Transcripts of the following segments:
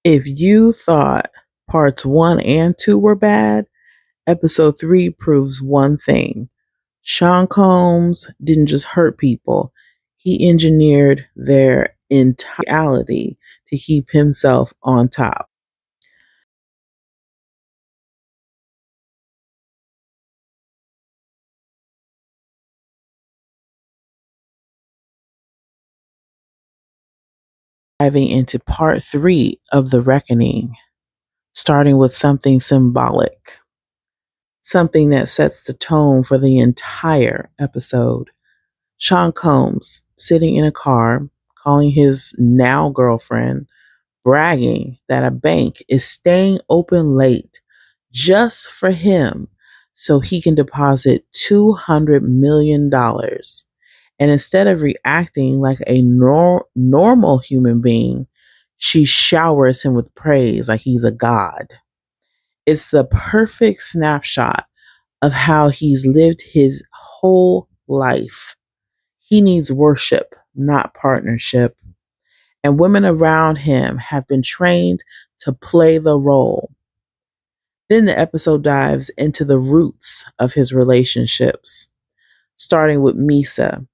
If you thought parts 1 and 2 were bad, episode 3 proves one thing. Sean Combs didn't just hurt people, he engineered their entire reality to keep himself on top. Diving into part 3 of The Reckoning, starting with something symbolic, something that sets the tone for the entire episode. Sean Combs sitting in a car, calling his now girlfriend, bragging that a bank is staying open late just for him so he can deposit $200 million. And instead of reacting like a normal human being, she showers him with praise like he's a god. It's the perfect snapshot of how he's lived his whole life. He needs worship, not partnership. And women around him have been trained to play the role. Then the episode dives into the roots of his relationships, starting with Misa,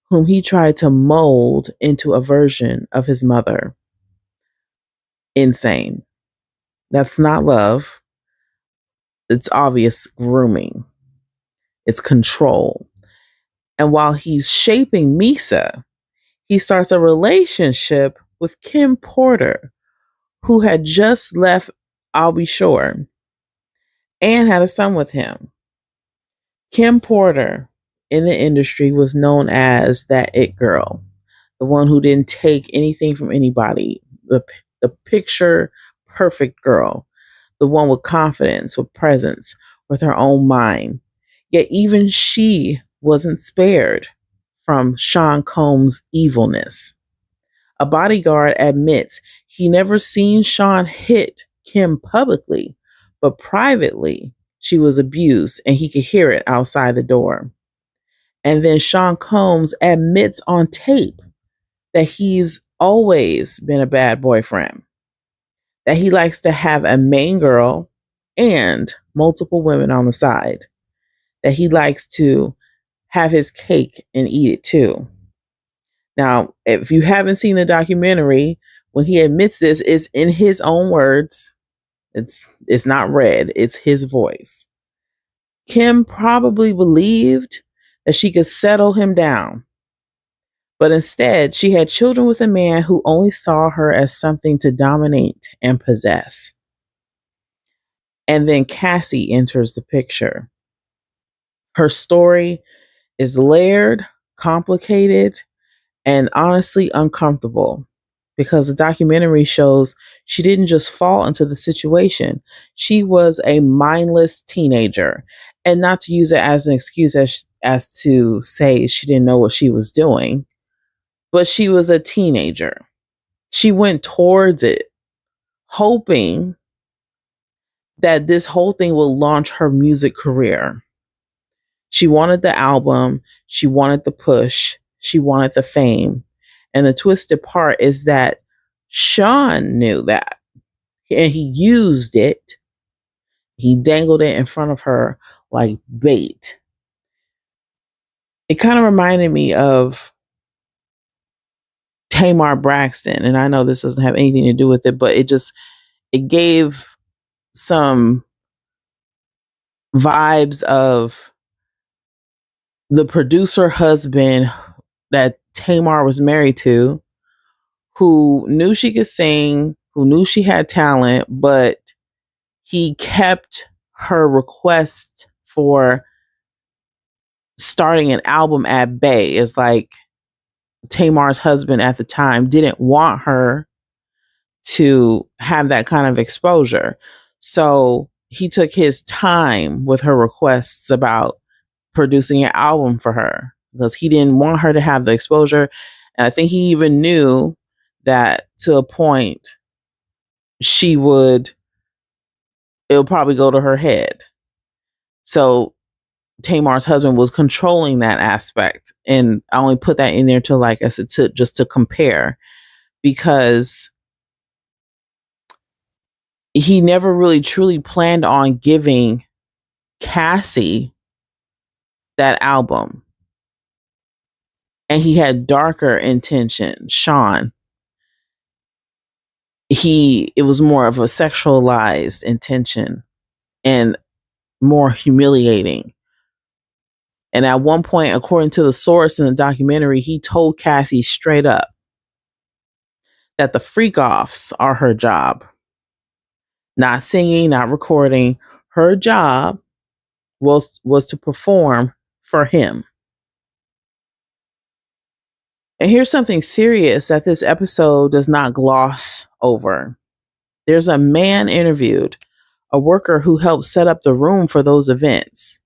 whom he tried to mold into a version of his mother. Insane. That's not love. It's obvious grooming. It's control. And while he's shaping Misa, he starts a relationship with Kim Porter, who had just left I'll Be Sure and had a son with him. Kim Porter in the industry was known as that it girl, the one who didn't take anything from anybody, the picture perfect girl, the one with confidence, with presence, with her own mind. Yet even she wasn't spared from Sean Combs' evilness. A bodyguard admits he never seen Sean hit Kim publicly, but privately she was abused and he could hear it outside the door. And then Sean Combs admits on tape that he's always been a bad boyfriend, that he likes to have a main girl and multiple women on the side, that he likes to have his cake and eat it too. Now, if you haven't seen the documentary, when he admits this, it's in his own words. It's not read, it's his voice. Kim probably believed that she could settle him down. But instead, she had children with a man who only saw her as something to dominate and possess. And then Cassie enters the picture. Her story is layered, complicated, and honestly uncomfortable because the documentary shows she didn't just fall into the situation. She was a mindless teenager. And not to use it as an excuse as to say she didn't know what she was doing, but she was a teenager. She went towards it, hoping that this whole thing will launch her music career. She wanted the album, she wanted the push, she wanted the fame. And the twisted part is that Sean knew that. And he used it. He dangled it in front of her like bait. It kind of reminded me of Tamar Braxton. And I know this doesn't have anything to do with it, but it gave some vibes of the producer husband that Tamar was married to, who knew she could sing, who knew she had talent, but he kept her request for starting an album at bay. It's like Tamar's husband at the time didn't want her to have that kind of exposure. So he took his time with her requests about producing an album for her because he didn't want her to have the exposure. And I think he even knew that to a point it'll probably go to her head. So Tamar's husband was controlling that aspect. And I only put that in there to, like I said, just to compare, because he never really truly planned on giving Cassie that album. And he had darker intention. Sean, it was more of a sexualized intention and more humiliating. And at one point, according to the source in the documentary, he told Cassie straight up that the freak offs are her job. Not singing, not recording. Her job was to perform for him. And here's something serious that this episode does not gloss over. There's a man interviewed, a worker who helped set up the room for those events.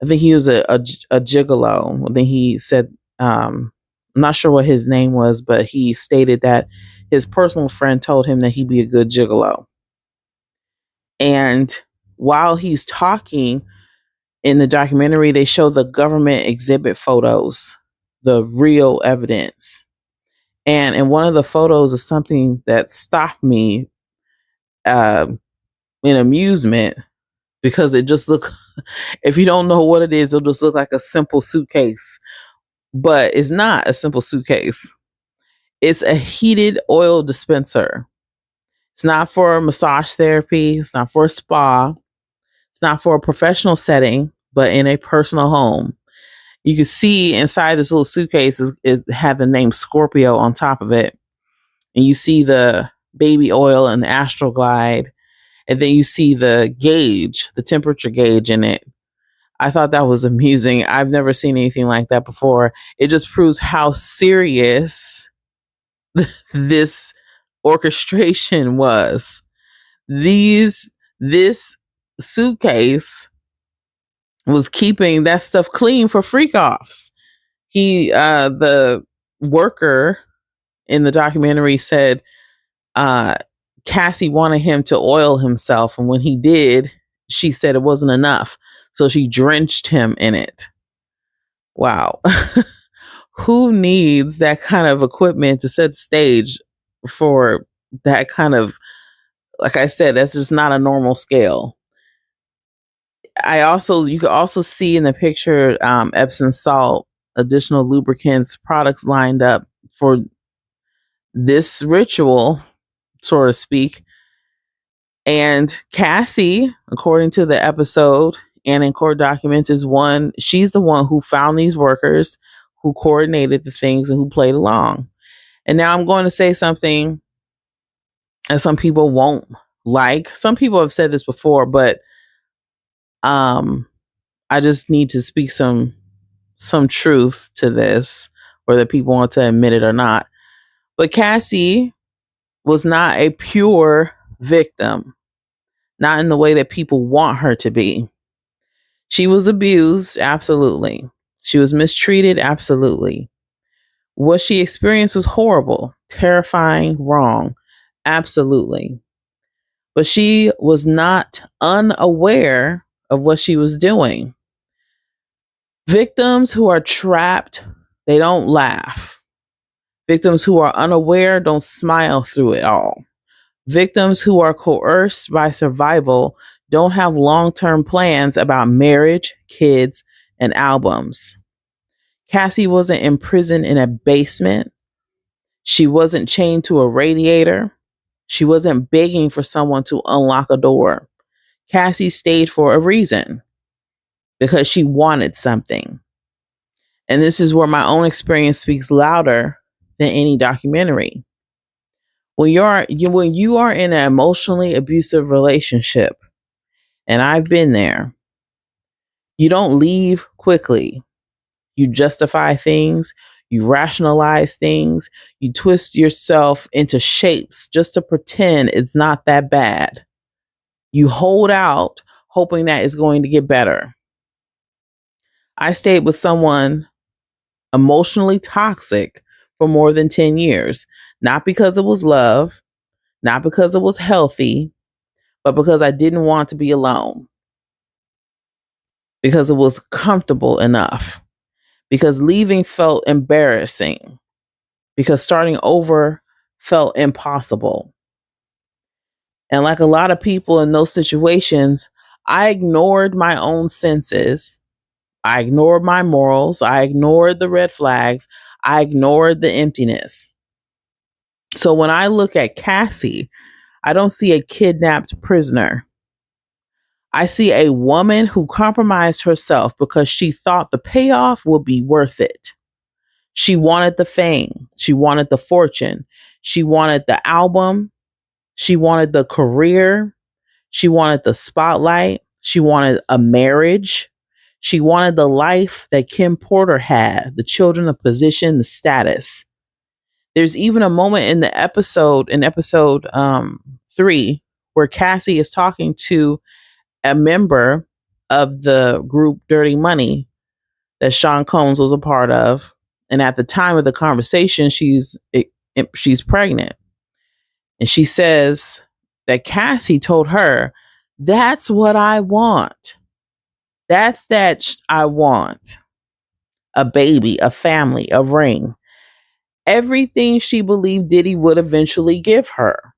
I think he was a gigolo. Then he said, I'm not sure what his name was, but he stated that his personal friend told him that he'd be a good gigolo. And while he's talking in the documentary, they show the government exhibit photos, the real evidence. And in one of the photos is something that stopped me in amusement, because it just looked, if you don't know what it is, it'll just look like a simple suitcase. But it's not a simple suitcase. It's a heated oil dispenser. It's not for massage therapy. It's not for a spa. It's not for a professional setting, but in a personal home. You can see inside this little suitcase is had the name Scorpio on top of it. And you see the baby oil and the Astral Glide. And then you see the gauge, the temperature gauge in it. I thought that was amusing. I've never seen anything like that before. It just proves how serious this orchestration was. This suitcase was keeping that stuff clean for freak offs. The worker in the documentary said, Cassie wanted him to oil himself, and when he did, she said it wasn't enough, so she drenched him in it. Wow. Who needs that kind of equipment to set stage for that kind of, like I said, that's just not a normal scale. You could also see in the picture Epsom salt, additional lubricants, products lined up for this ritual, so to speak. And Cassie, according to the episode and in court documents, she's the one who found these workers, who coordinated the things, and who played along. And now I'm going to say something that some people won't like. Some people have said this before, but I just need to speak some truth to this, whether people want to admit it or not. But Cassie was not a pure victim, not in the way that people want her to be. She was abused, absolutely. She was mistreated, absolutely. What she experienced was horrible, terrifying, wrong, absolutely. But she was not unaware of what she was doing. Victims who are trapped, they don't laugh. Victims who are unaware don't smile through it all. Victims who are coerced by survival don't have long-term plans about marriage, kids, and albums. Cassie wasn't imprisoned in a basement. She wasn't chained to a radiator. She wasn't begging for someone to unlock a door. Cassie stayed for a reason, because she wanted something. And this is where my own experience speaks louder than any documentary. When you are in an emotionally abusive relationship, and I've been there, you don't leave quickly. You justify things, you rationalize things, you twist yourself into shapes just to pretend it's not that bad. You hold out, hoping that it's going to get better. I stayed with someone emotionally toxic for more than 10 years, not because it was love, not because it was healthy, but because I didn't want to be alone. Because it was comfortable enough. Because leaving felt embarrassing. Because starting over felt impossible. And like a lot of people in those situations, I ignored my own senses. I ignored my morals. I ignored the red flags. I ignored the emptiness. So when I look at Cassie, I don't see a kidnapped prisoner. I see a woman who compromised herself because she thought the payoff would be worth it. She wanted the fame. She wanted the fortune. She wanted the album. She wanted the career. She wanted the spotlight. She wanted a marriage. She wanted the life that Kim Porter had, the children, the position, the status. There's even a moment in the episode, in episode 3, where Cassie is talking to a member of the group Dirty Money that Sean Combs was a part of. And at the time of the conversation, she's pregnant. And she says that Cassie told her, "That's what I want. I want. A baby, a family, a ring." Everything she believed Diddy would eventually give her.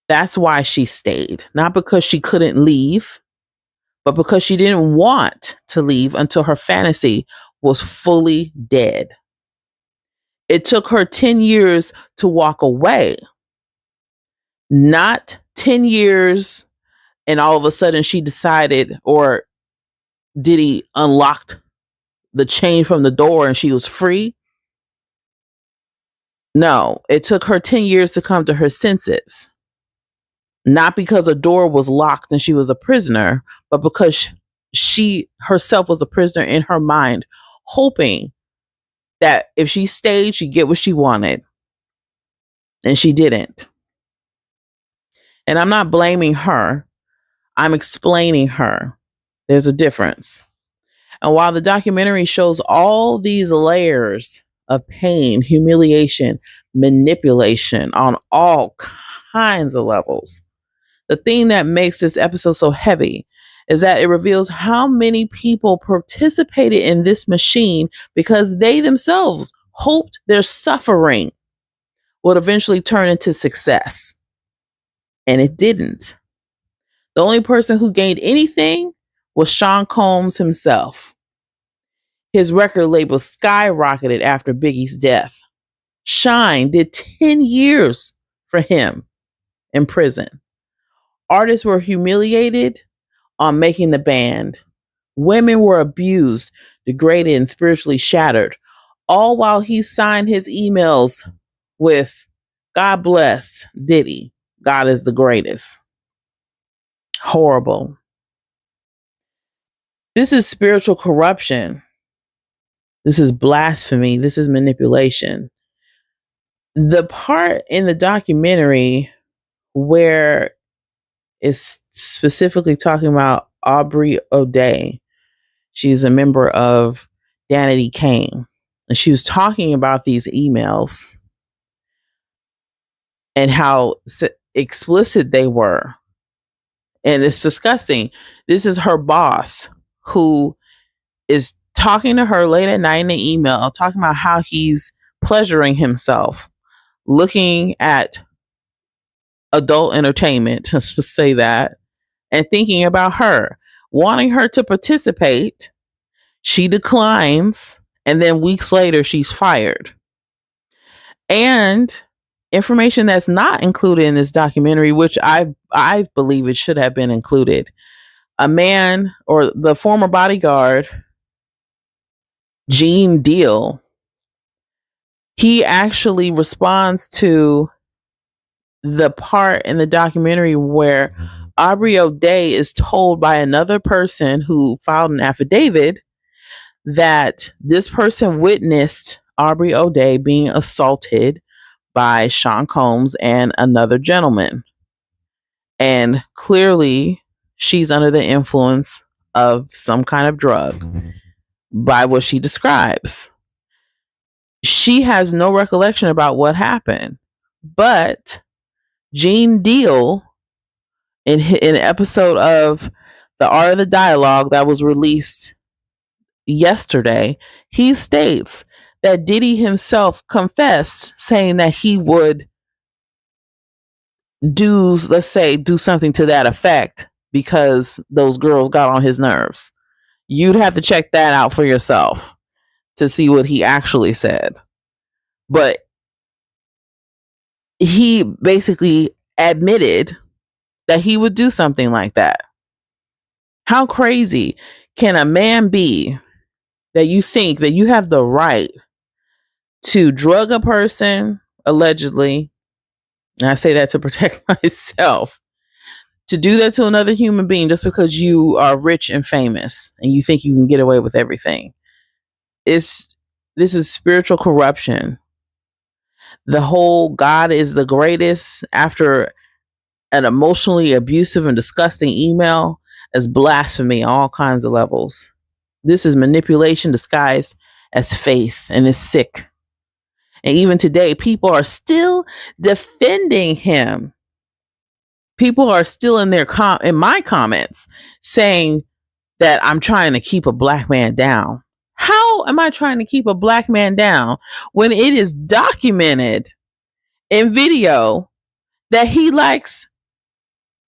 That's why she stayed. Not because she couldn't leave, but because she didn't want to leave until her fantasy was fully dead. It took her 10 years to walk away, not 10 years and all of a sudden she decided, or Diddy unlocked the chain from the door and she was free. No, it took her 10 years to come to her senses. Not because a door was locked and she was a prisoner, but because she herself was a prisoner in her mind, hoping that if she stayed, she'd get what she wanted. And she didn't. And I'm not blaming her. I'm explaining her. There's a difference. And while the documentary shows all these layers of pain, humiliation, manipulation on all kinds of levels, the thing that makes this episode so heavy is that it reveals how many people participated in this machine because they themselves hoped their suffering would eventually turn into success. And it didn't. The only person who gained anything was Sean Combs himself. His record label skyrocketed after Biggie's death. Shine did 10 years for him in prison. Artists were humiliated on making the band. Women were abused, degraded, and spiritually shattered, all while he signed his emails with "God bless Diddy. God is the greatest." Horrible. This is spiritual corruption. This is blasphemy. This is manipulation. The part in the documentary where it's specifically talking about Aubrey O'Day, she's a member of Danity Kane, and she was talking about these emails and how explicit they were. And it's disgusting. This is her boss who is talking to her late at night in the email, talking about how he's pleasuring himself, looking at adult entertainment, let's just say that, and thinking about her, wanting her to participate. She declines, and then weeks later, she's fired. And information that's not included in this documentary, which I believe it should have been included. A man, or the former bodyguard, Gene Deal, he actually responds to the part in the documentary where Aubrey O'Day is told by another person who filed an affidavit that this person witnessed Aubrey O'Day being assaulted by Sean Combs and another gentleman. And clearly, she's under the influence of some kind of drug by what she describes. She has no recollection about what happened, but Gene Deal, in an episode of The Art of the Dialogue that was released yesterday, he states that Diddy himself confessed, saying that he would let's say, do something to that effect because those girls got on his nerves. You'd have to check that out for yourself to see what he actually said. But he basically admitted that he would do something like that. How crazy can a man be that you think that you have the right to drug a person, allegedly, and I say that to protect myself, to do that to another human being just because you are rich and famous and you think you can get away with everything? This is spiritual corruption. The whole God is the greatest after an emotionally abusive and disgusting email is blasphemy on all kinds of levels. This is manipulation disguised as faith, and it's sick. And even today, people are still defending him. People are still in my comments saying that I'm trying to keep a black man down. How am I trying to keep a black man down when it is documented in video that he likes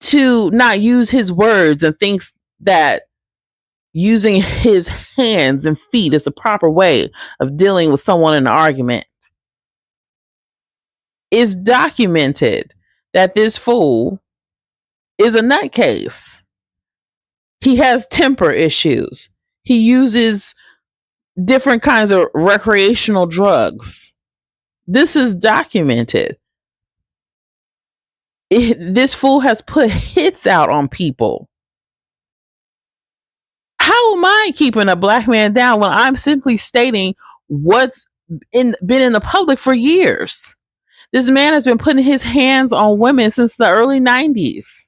to not use his words and thinks that using his hands and feet is the proper way of dealing with someone in an argument? It's documented that this fool is a nutcase. He has temper issues. He uses different kinds of recreational drugs. This is documented. This fool has put hits out on people. How am I keeping a black man down when I'm simply stating what's been in the public for years? This man has been putting his hands on women since the early 90s.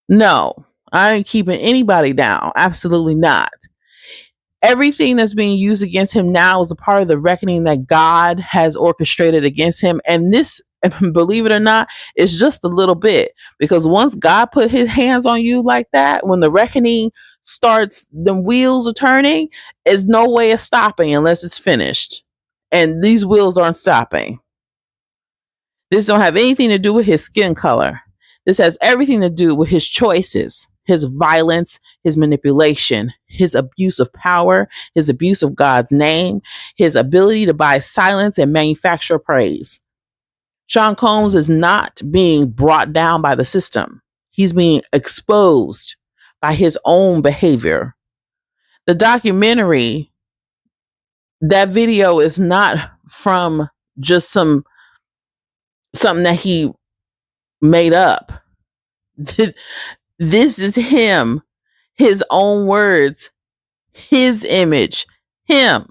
No, I ain't keeping anybody down. Absolutely not. Everything that's being used against him now is a part of the reckoning that God has orchestrated against him. And this, believe it or not, is just a little bit. Because once God put his hands on you like that, when the reckoning starts, the wheels are turning, there's no way of stopping unless it's finished. And these wheels aren't stopping. This don't have anything to do with his skin color. This has everything to do with his choices, his violence, his manipulation, his abuse of power, his abuse of God's name, his ability to buy silence and manufacture praise. Sean Combs is not being brought down by the system. He's being exposed by his own behavior. The documentary, that video is not from just something that he made up. This is him, his own words, his image, him.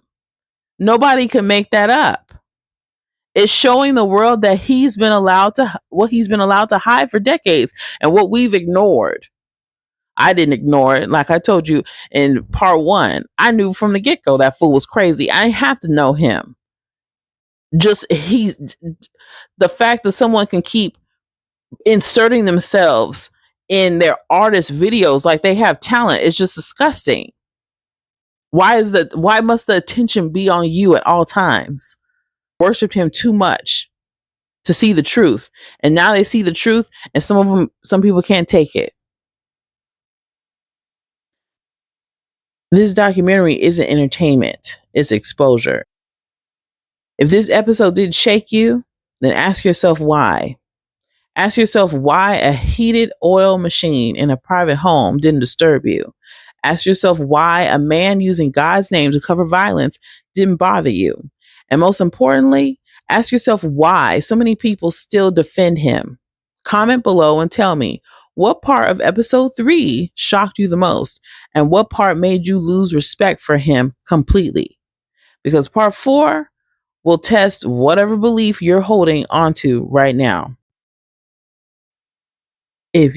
Nobody can make that up. It's showing the world that he's been allowed to hide for decades and what we've ignored. I didn't ignore it. Like I told you in part 1, I knew from the get-go that fool was crazy. I didn't have to know him. He's the fact that someone can keep inserting themselves in their artist videos like they have talent is just disgusting. Why must the attention be on you at all times? Worshipped him too much to see the truth. And now they see the truth, and some people can't take it. This documentary isn't entertainment, it's exposure. If this episode did shake you, then ask yourself why. Ask yourself why a heated oil machine in a private home didn't disturb you. Ask yourself why a man using God's name to cover violence didn't bother you. And most importantly, ask yourself why so many people still defend him. Comment below and tell me, what part of episode 3 shocked you the most? And what part made you lose respect for him completely? Because part 4 will test whatever belief you're holding onto right now. If